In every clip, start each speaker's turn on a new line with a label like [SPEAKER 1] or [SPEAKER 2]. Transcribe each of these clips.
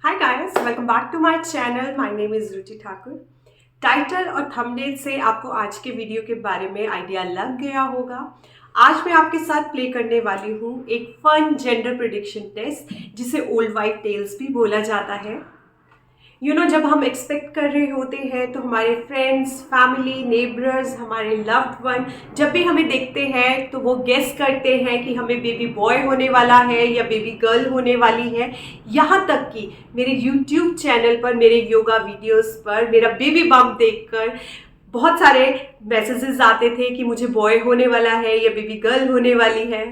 [SPEAKER 1] Hi guys, welcome back to my channel. My name is Ruchi Thakur. Title और thumbnail से आपको आज के वीडियो के बारे में आइडिया लग गया होगा। आज मैं आपके साथ प्ले करने वाली हूँ एक फन जेंडर प्रेडिक्शन टेस्ट, जिसे ओल्ड वाइट टेल्स भी बोला जाता है। जब हम एक्सपेक्ट कर रहे होते हैं तो हमारे फ्रेंड्स, फैमिली, नेबर्स, हमारे लव्ड वन जब भी हमें देखते हैं तो वो गेस करते हैं कि हमें बेबी बॉय होने वाला है या बेबी गर्ल होने वाली है। यहाँ तक कि मेरे यूट्यूब चैनल पर मेरे योगा वीडियोस पर मेरा बेबी बम्प देखकर बहुत सारे मैसेजेस आते थे कि मुझे बॉय होने वाला है या बेबी गर्ल होने वाली है।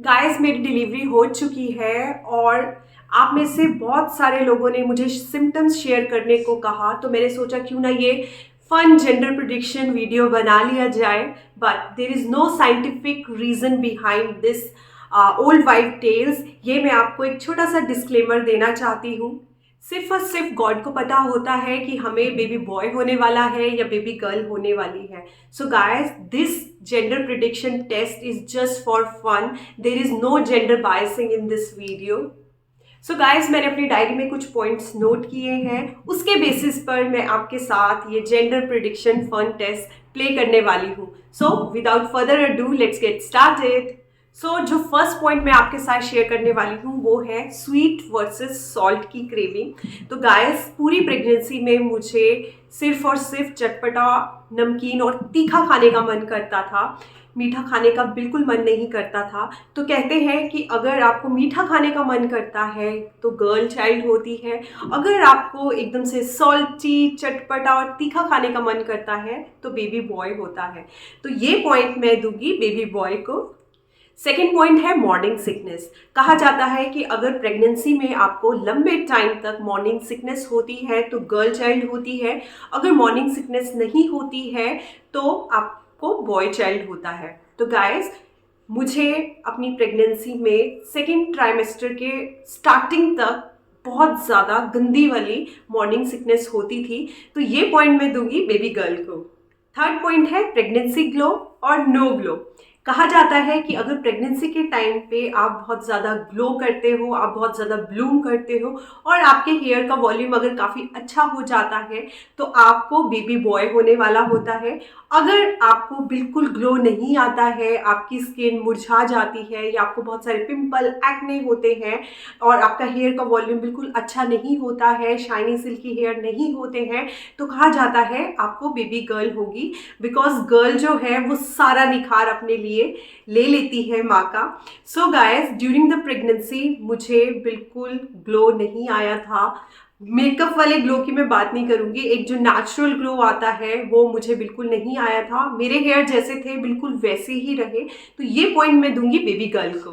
[SPEAKER 1] गाइस, मेरी डिलीवरी हो चुकी है और आप में से बहुत सारे लोगों ने मुझे सिम्टम्स शेयर करने को कहा, तो मैंने सोचा क्यों ना ये फन जेंडर प्रेडिक्शन वीडियो बना लिया जाए। But there is no scientific reason behind this old wife tales. ये मैं आपको एक छोटा सा डिस्क्लेमर देना चाहती हूँ। सिर्फ और सिर्फ गॉड को पता होता है कि हमें बेबी बॉय होने वाला है या बेबी गर्ल होने वाली है। So guys, this gender prediction test is just for fun. There is no gender biasing in this video. So guys, मैंने अपनी डायरी में कुछ पॉइंट्स नोट किए हैं, उसके बेसिस पर मैं आपके साथ ये gender prediction fun test play करने वाली हूँ। So without further ado, let's get started. जो फर्स्ट पॉइंट मैं आपके साथ शेयर करने वाली हूँ वो है स्वीट वर्सेस सॉल्ट की क्रेविंग। तो गाइस, पूरी प्रेगनेंसी में मुझे सिर्फ और सिर्फ चटपटा, नमकीन और तीखा खाने का मन करता था। मीठा खाने का बिल्कुल मन नहीं करता था। तो कहते हैं कि अगर आपको मीठा खाने का मन करता है तो गर्ल चाइल्ड होती है, अगर आपको एकदम से सॉल्टी, चटपटा और तीखा खाने का मन करता है तो बेबी बॉय होता है। तो ये पॉइंट मैं दूंगी बेबी बॉय को। सेकेंड पॉइंट है मॉर्निंग सिकनेस। कहा जाता है कि अगर प्रेगनेंसी में आपको लंबे टाइम तक मॉर्निंग सिकनेस होती है तो गर्ल चाइल्ड होती है, अगर मॉर्निंग सिकनेस नहीं होती है तो आपको बॉय चाइल्ड होता है। तो गाइस, मुझे अपनी प्रेगनेंसी में सेकेंड ट्राइमेस्टर के स्टार्टिंग तक बहुत ज़्यादा गंदी वाली मॉर्निंग सिकनेस होती थी, तो ये पॉइंट मैं दूंगी बेबी गर्ल को। थर्ड पॉइंट है प्रेगनेंसी ग्लो और नो ग्लो। कहा जाता है कि अगर प्रेगनेंसी के टाइम पे आप बहुत ज़्यादा ग्लो करते हो, आप बहुत ज़्यादा ब्लूम करते हो और आपके हेयर का वॉल्यूम अगर काफ़ी अच्छा हो जाता है तो आपको बेबी बॉय होने वाला होता है। अगर आपको बिल्कुल ग्लो नहीं आता है, आपकी स्किन मुरझा जाती है या आपको बहुत सारे पिंपल, एक्ने होते हैं और आपका हेयर का वॉल्यूम बिल्कुल अच्छा नहीं होता है, शाइनी सिल्की हेयर नहीं होते हैं, तो कहा जाता है आपको बेबी गर्ल होगी। बिकॉज गर्ल जो है वो सारा निखार अपने लिए ले लेती है माँ का। So guys, during the pregnancy मुझे बिल्कुल ग्लो नहीं आया था। मेकअप वाले ग्लो की मैं बात नहीं करूंगी, एक जो नेचुरल ग्लो आता है वो मुझे बिल्कुल नहीं आया था। मेरे हेयर जैसे थे बिल्कुल वैसे ही रहे। तो ये पॉइंट मैं दूंगी बेबी गर्ल को।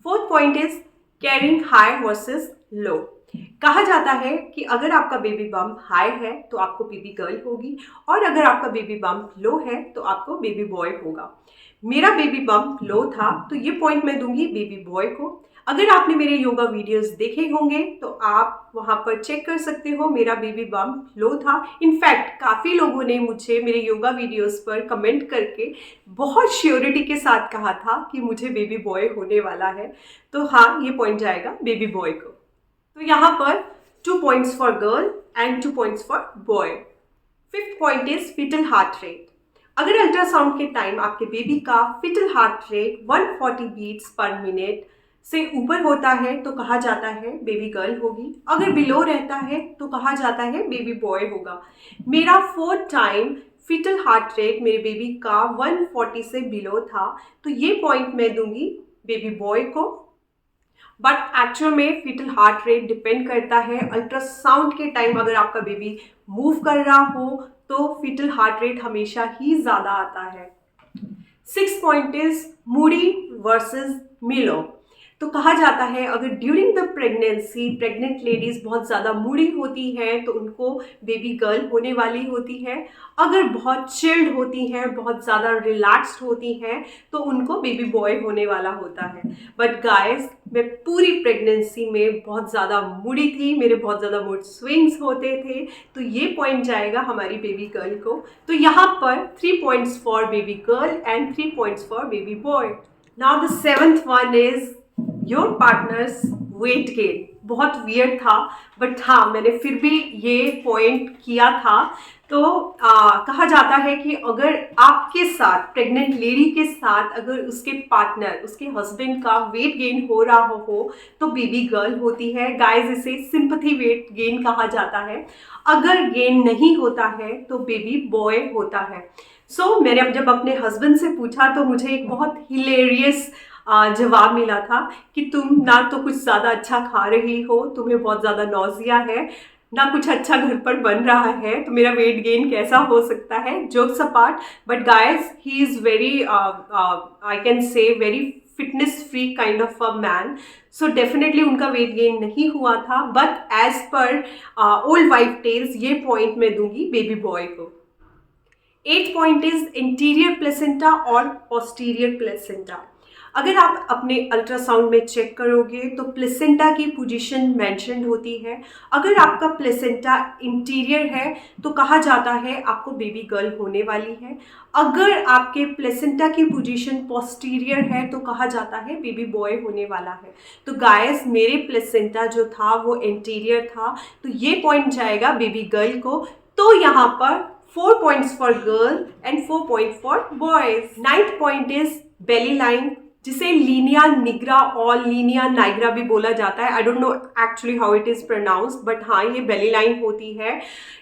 [SPEAKER 1] Fourth point is carrying high versus low. कहा जाता है कि अगर आपका बेबी बम्प हाई है तो आपको बेबी गर्ल होगी और अगर आपका बेबी बम्प लो है तो आपको बेबी बॉय होगा। मेरा बेबी बम्प लो था तो ये पॉइंट मैं दूंगी बेबी बॉय को। अगर आपने मेरे योगा वीडियोस देखे होंगे तो आप वहां पर चेक कर सकते हो, मेरा बेबी बम्प लो था। इनफैक्ट काफ़ी लोगों ने मुझे मेरे योगा वीडियोस पर कमेंट करके बहुत श्योरिटी के साथ कहा था कि मुझे बेबी बॉय होने वाला है। तो हाँ, ये पॉइंट जाएगा बेबी बॉय को। तो यहाँ पर 2 points for girl and 2 points for boy. Fifth point is fetal heart rate. अगर अल्ट्रासाउंड के टाइम आपके बेबी का fetal heart rate 140 beats per minute से ऊपर होता है तो कहा जाता है बेबी गर्ल होगी, अगर बिलो रहता है तो कहा जाता है बेबी बॉय होगा। मेरा 4 टाइम फिटल हार्ट रेट मेरे बेबी का 140 से बिलो था, तो ये पॉइंट मैं दूंगी बेबी बॉय को। बट एक्चुअल में फिटल हार्ट रेट डिपेंड करता है अल्ट्रासाउंड के टाइम। अगर आपका बेबी मूव कर रहा हो तो फिटल हार्ट रेट हमेशा ही ज़्यादा आता है। 6 पॉइंट इज मूडी वर्सेस मिलो। तो कहा जाता है अगर during the pregnancy pregnant ladies बहुत ज़्यादा मूडी होती हैं तो उनको बेबी गर्ल होने वाली होती है, अगर बहुत चिल्ड होती हैं, बहुत ज़्यादा रिलैक्स्ड होती हैं तो उनको बेबी बॉय होने वाला होता है। बट गाइस, मैं पूरी प्रेगनेंसी में बहुत ज़्यादा मूडी थी, मेरे बहुत ज़्यादा मूड स्विंग्स होते थे, तो ये पॉइंट जाएगा हमारी बेबी गर्ल को। तो यहाँ पर 3 points for baby girl and 3 points for baby boy. Now the 7th one is your partners weight gain. बहुत वियर्ड था, बट हाँ मैंने फिर भी ये पॉइंट किया था। तो कहा जाता है कि अगर आपके साथ, प्रेग्नेंट लेडी के साथ, अगर उसके पार्टनर, उसके हस्बैंड का वेट गेन हो रहा हो तो बेबी गर्ल होती है। गाइस, इसे सिंपैथी वेट गेन कहा जाता है। अगर गेन नहीं होता है तो बेबी बॉय होता है। मैंने अब जब अपने हस्बैंड से पूछा तो मुझे एक बहुत हिलेरियस जवाब मिला था कि तुम ना तो कुछ ज़्यादा अच्छा खा रही हो, तुम्हें बहुत ज़्यादा नौजिया है, ना कुछ अच्छा घर पर बन रहा है, तो मेरा वेट गेन कैसा हो सकता है। Jokes apart, but guys he is very, I can say very fitness free kind of a man. So definitely उनका वेट गेन नहीं हुआ था, but as per old wife tales ये पॉइंट मैं दूंगी बेबी बॉय को। 8th point is anterior placenta और posterior placenta. अगर आप अपने अल्ट्रासाउंड में चेक करोगे तो प्लेसेंटा की पोजीशन मेंशन होती है। अगर आपका प्लेसेंटा इंटीरियर है तो कहा जाता है आपको बेबी गर्ल होने वाली है। अगर आपके प्लेसेंटा की पोजीशन पोस्टीरियर है तो कहा जाता है बेबी बॉय होने वाला है। तो गाइस, मेरे प्लेसेंटा जो था वो इंटीरियर था, तो ये पॉइंट जाएगा बेबी गर्ल को। तो यहाँ पर 4 points for girl and 4 points for boys. 9th point is belly line, जिसे लीनिया निग्रा और लीनिया नाइग्रा भी बोला जाता है। आई don't no actually how it is pronounced, but हाँ ये बेली लाइन होती है।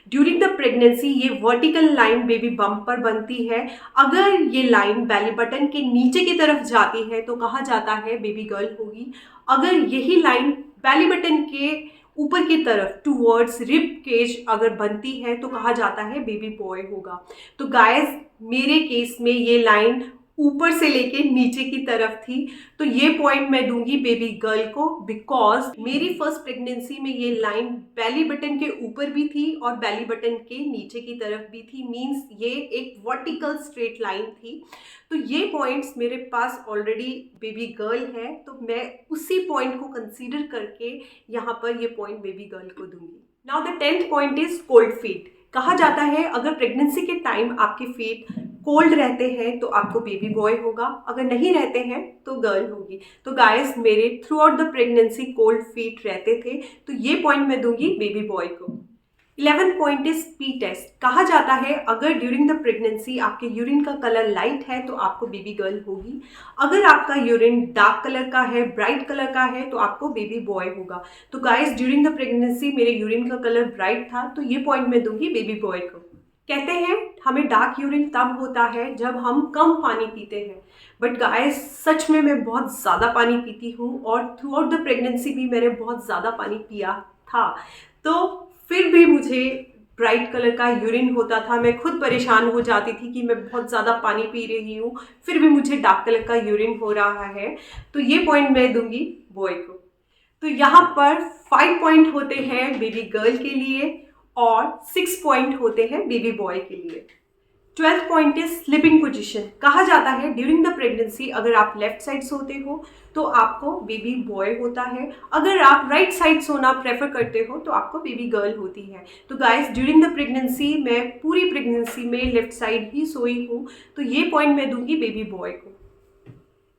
[SPEAKER 1] ड्यूरिंग द प्रेगनेंसी ये वर्टिकल लाइन बेबी बम्प पर बनती है। अगर ये लाइन बेली बटन के नीचे की तरफ जाती है तो कहा जाता है बेबी गर्ल होगी। अगर यही लाइन बेली बटन के ऊपर की तरफ टूवर्ड्स रिब केज अगर बनती है तो कहा जाता है बेबी बॉय होगा। तो गाइस, मेरे केस में ये लाइन ऊपर से लेके नीचे की तरफ थी, तो ये पॉइंट मैं दूंगी बेबी गर्ल को, बिकॉज मेरी फर्स्ट प्रेगनेंसी में ये लाइन बेली बटन के ऊपर भी थी और बेली बटन के नीचे की तरफ भी थी। मींस ये एक वर्टिकल स्ट्रेट लाइन थी। तो ये पॉइंट्स मेरे पास ऑलरेडी बेबी गर्ल है, तो मैं उसी पॉइंट को कंसीडर करके यहाँ पर ये पॉइंट बेबी गर्ल को दूंगी। Now the 10th point is cold feet. कहा जाता है अगर प्रेगनेंसी के टाइम आपके फीट कोल्ड रहते हैं तो आपको बेबी बॉय होगा, अगर नहीं रहते हैं तो गर्ल होगी। तो गाइस, मेरे through out the pregnancy cold feet रहते थे, तो ये पॉइंट मैं दूंगी बेबी बॉय को। 11th point is P test. कहा जाता है अगर ड्यूरिंग द प्रेगनेंसी आपके यूरिन का कलर लाइट है तो आपको बेबी गर्ल होगी। अगर आपका यूरिन डार्क कलर का है, ब्राइट कलर का है, तो आपको बेबी बॉय होगा। तो गाइस, ड्यूरिंग द प्रेगनेंसी मेरे यूरिन का कलर ब्राइट था, तो ये पॉइंट मैं दूंगी बेबी बॉय को। कहते हैं हमें डार्क यूरिन तब होता है जब हम कम पानी पीते हैं, बट गाइस सच में मैं बहुत ज़्यादा पानी पीती हूँ और थ्रू आउट द प्रेगनेंसी भी मैंने बहुत ज़्यादा पानी पिया था, तो फिर भी मुझे ब्राइट कलर का यूरिन होता था। मैं खुद परेशान हो जाती थी कि मैं बहुत ज़्यादा पानी पी रही हूँ, फिर भी मुझे डार्क कलर का यूरिन हो रहा है, तो ये पॉइंट मैं दूंगी बॉय को। तो यहाँ पर 5 पॉइंट होते हैं बेबी गर्ल के लिए और 6 पॉइंट होते हैं बेबी बॉय के लिए। 12th point is sleeping position. कहा जाता है ड्यूरिंग द प्रेगनेंसी अगर आप लेफ्ट साइड सोते हो तो आपको बेबी बॉय होता है, अगर आप राइट साइड सोना प्रेफर करते हो तो आपको बेबी गर्ल होती है। तो गाइस, ड्यूरिंग द प्रेगनेंसी मैं पूरी प्रेगनेंसी में लेफ्ट साइड ही सोई हूँ, तो ये पॉइंट मैं दूंगी बेबी बॉय को।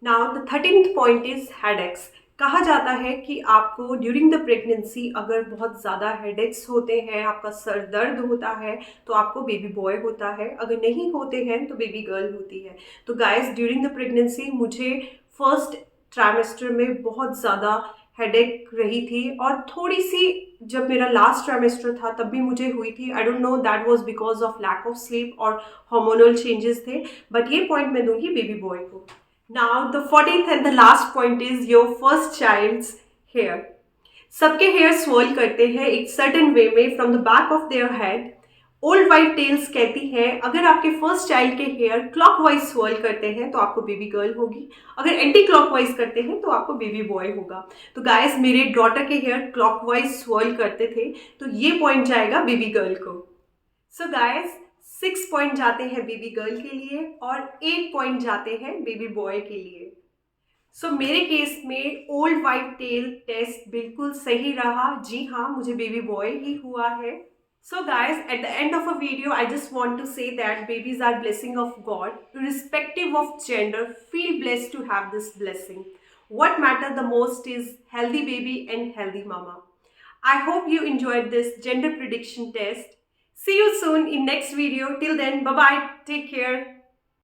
[SPEAKER 1] Now the 13th point is headaches. कहा जाता है कि आपको ड्यूरिंग द प्रेगनेंसी अगर बहुत ज़्यादा हेडेक्स होते हैं, आपका सर दर्द होता है, तो आपको बेबी बॉय होता है, अगर नहीं होते हैं तो बेबी गर्ल होती है। तो गाइस, ड्यूरिंग द प्रेगनेंसी मुझे फर्स्ट ट्राइमेस्टर में बहुत ज़्यादा हेडेक रही थी और थोड़ी सी जब मेरा लास्ट ट्राइमेस्टर था तब भी मुझे हुई थी। I don't know that was because of lack of sleep और हार्मोनल चेंजेस थे, बट ये पॉइंट मैं दूंगी बेबी बॉय को। Now the 14th and the last point is your first child's hair. सबके हेयर स्वर्ल करते हैं एक सर्टेन वे में from the back of their head. Old wife tales कहती है अगर आपके फर्स्ट चाइल्ड के हेयर क्लॉकवाइज स्वर्ल करते हैं तो आपको बेबी गर्ल होगी, अगर एंटी क्लॉकवाइज करते हैं तो आपको बेबी बॉय होगा। तो गाइस, मेरे डॉटर के हेयर क्लॉकवाइज स्वर्ल करते थे, तो ये पॉइंट जाएगा बेबी गर्ल को। सो गाइस, 6 पॉइंट जाते हैं बेबी गर्ल के लिए और 8 पॉइंट जाते हैं बेबी बॉय के लिए। सो मेरे केस में ओल्ड वाइफ टेल टेस्ट बिल्कुल सही रहा। जी हाँ, मुझे बेबी बॉय ही हुआ है। So guys, at the end of a video I just want to say that babies are blessing of God. Irrespective of gender, feel blessed to have this blessing. what matter the most is healthy baby and healthy mama. I hope you enjoyed this gender prediction test. See you soon in next video. Till then, bye bye, take care.